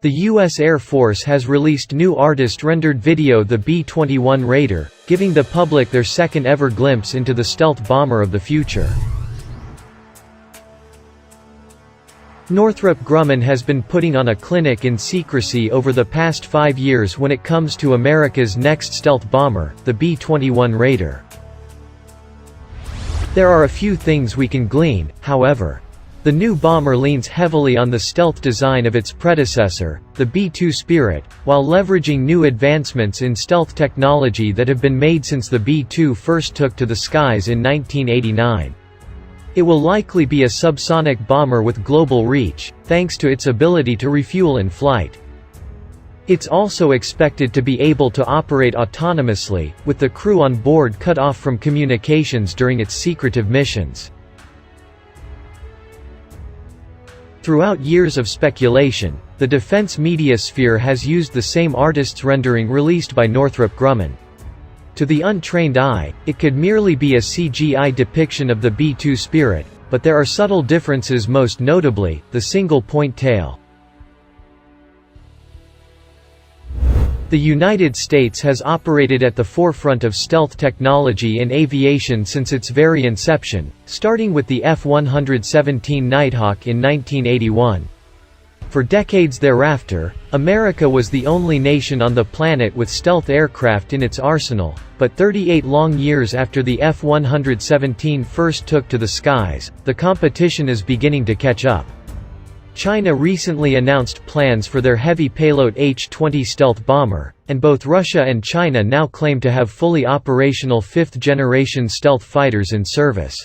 The U.S. Air Force has released new artist-rendered video the B-21 Raider, giving the public their second-ever glimpse into the stealth bomber of the future. Northrop Grumman has been putting on a clinic in secrecy over the past 5 years when it comes to America's next stealth bomber, the B-21 Raider. There are a few things we can glean, however. The new bomber leans heavily on the stealth design of its predecessor, the B-2 Spirit, while leveraging new advancements in stealth technology that have been made since the B-2 first took to the skies in 1989. It will likely be a subsonic bomber with global reach, thanks to its ability to refuel in flight. It's also expected to be able to operate autonomously, with the crew on board cut off from communications during its secretive missions. Throughout years of speculation, the defense media sphere has used the same artist's rendering released by Northrop Grumman. To the untrained eye, it could merely be a CGI depiction of the B-2 Spirit, but there are subtle differences, most notably, the single-point tail. The United States has operated at the forefront of stealth technology in aviation since its very inception, starting with the F-117 Nighthawk in 1981. For decades thereafter, America was the only nation on the planet with stealth aircraft in its arsenal, but 38 long years after the F-117 first took to the skies, the competition is beginning to catch up. China recently announced plans for their heavy payload H-20 stealth bomber, and both Russia and China now claim to have fully operational fifth-generation stealth fighters in service.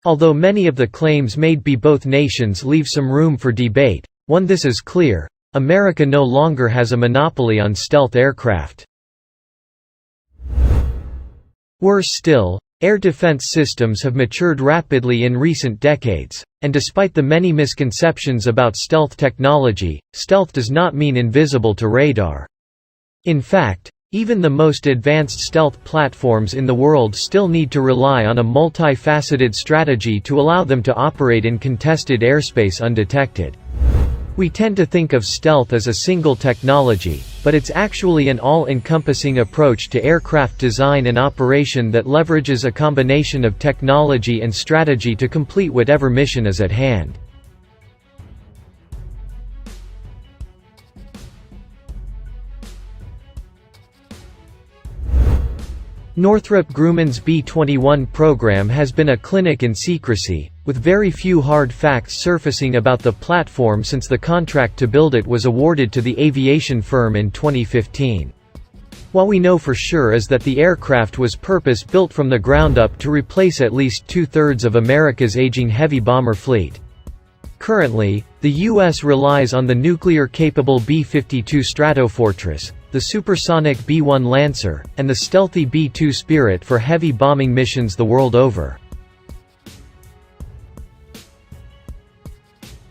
Although many of the claims made by both nations leave some room for debate, this is clear: America no longer has a monopoly on stealth aircraft. Worse still, air defense systems have matured rapidly in recent decades, and despite the many misconceptions about stealth technology, stealth does not mean invisible to radar. In fact, even the most advanced stealth platforms in the world still need to rely on a multifaceted strategy to allow them to operate in contested airspace undetected. We tend to think of stealth as a single technology, but it's actually an all-encompassing approach to aircraft design and operation that leverages a combination of technology and strategy to complete whatever mission is at hand. Northrop Grumman's B-21 program has been a clinic in secrecy, with very few hard facts surfacing about the platform since the contract to build it was awarded to the aviation firm in 2015. What we know for sure is that the aircraft was purpose-built from the ground up to replace at least two-thirds of America's aging heavy bomber fleet. Currently, the U.S. relies on the nuclear-capable B-52 Stratofortress, the supersonic B-1 Lancer, and the stealthy B-2 Spirit for heavy bombing missions the world over.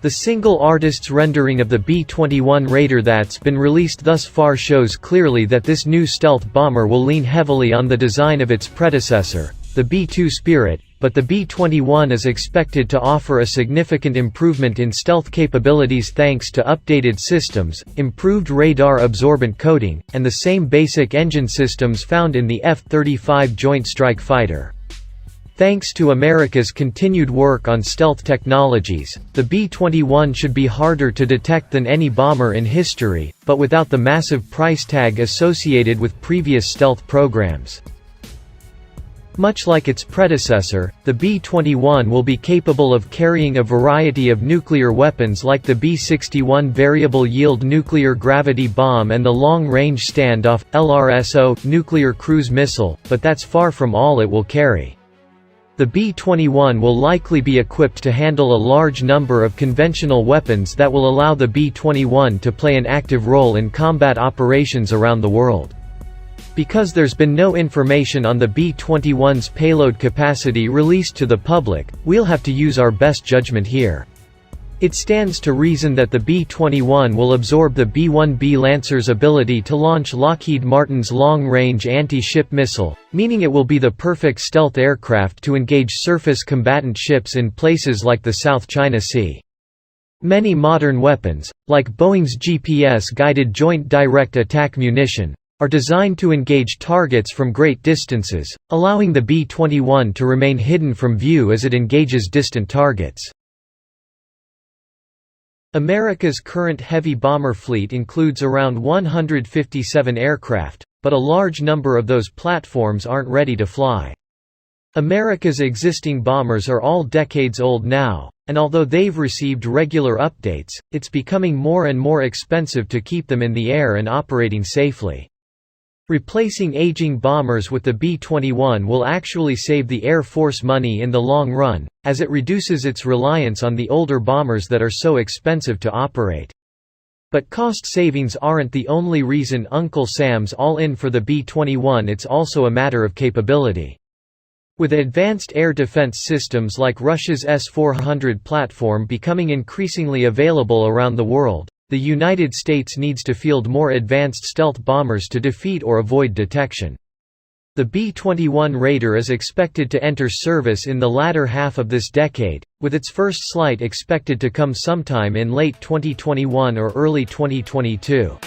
The single artist's rendering of the B-21 Raider that's been released thus far shows clearly that this new stealth bomber will lean heavily on the design of its predecessor, the B-2 Spirit, but the B-21 is expected to offer a significant improvement in stealth capabilities thanks to updated systems, improved radar-absorbent coating, and the same basic engine systems found in the F-35 Joint Strike Fighter. Thanks to America's continued work on stealth technologies, the B-21 should be harder to detect than any bomber in history, but without the massive price tag associated with previous stealth programs. Much like its predecessor, the B-21 will be capable of carrying a variety of nuclear weapons like the B-61 Variable Yield Nuclear Gravity Bomb and the Long Range Standoff (LRSO) nuclear cruise missile, but that's far from all it will carry. The B-21 will likely be equipped to handle a large number of conventional weapons that will allow the B-21 to play an active role in combat operations around the world. Because there's been no information on the B-21's payload capacity released to the public, we'll have to use our best judgment here. It stands to reason that the B-21 will absorb the B-1B Lancer's ability to launch Lockheed Martin's long-range anti-ship missile, meaning it will be the perfect stealth aircraft to engage surface combatant ships in places like the South China Sea. Many modern weapons, like Boeing's GPS-guided Joint Direct Attack Munition, are designed to engage targets from great distances, allowing the B-21 to remain hidden from view as it engages distant targets. America's current heavy bomber fleet includes around 157 aircraft, but a large number of those platforms aren't ready to fly. America's existing bombers are all decades old now, and although they've received regular updates, it's becoming more and more expensive to keep them in the air and operating safely. Replacing aging bombers with the B-21 will actually save the Air Force money in the long run, as it reduces its reliance on the older bombers that are so expensive to operate. But cost savings aren't the only reason Uncle Sam's all in for the B-21, it's also a matter of capability. With advanced air defense systems like Russia's S-400 platform becoming increasingly available around the world, the United States needs to field more advanced stealth bombers to defeat or avoid detection. The B-21 Raider is expected to enter service in the latter half of this decade, with its first flight expected to come sometime in late 2021 or early 2022.